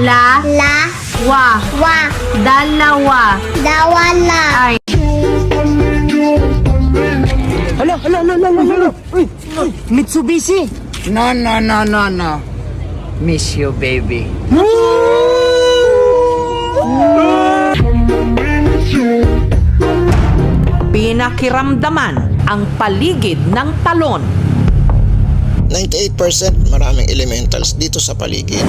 La. Wa. Dalawa. Ay. Hala. Uy, Mitsubishi. No. Miss you, baby. Pinakiramdaman ang paligid ng talon. 98% maraming elementals dito sa paligid.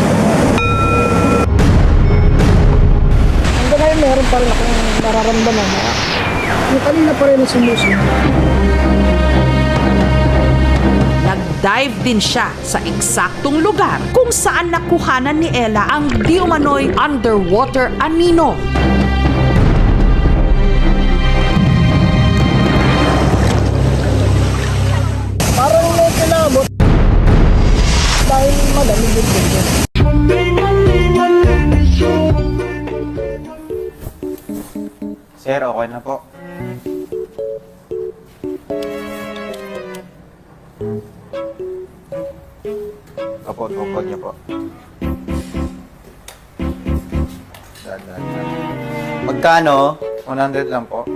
Hanggang ngayon meron pa rin akong nararamdaman na yung kanina pa rin sumusunod. Nag-dive din siya sa eksaktong lugar kung saan nakuhanan ni Ella ang di umano'y underwater anino. Parang may kinabot dahil malamig yung tubig. Sir, okay na po. Opo, tukod niyo po. Dahan. Magkano? 100 lang po.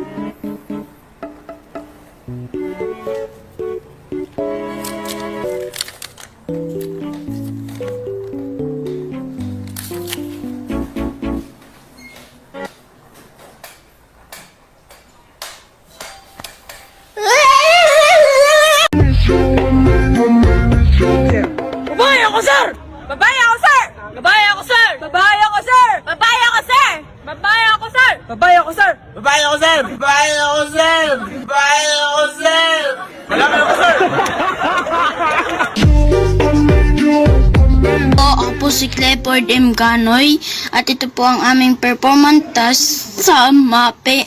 Ako po si Clifford M. Ganoy at ito po ang aming performance task sa MAPE.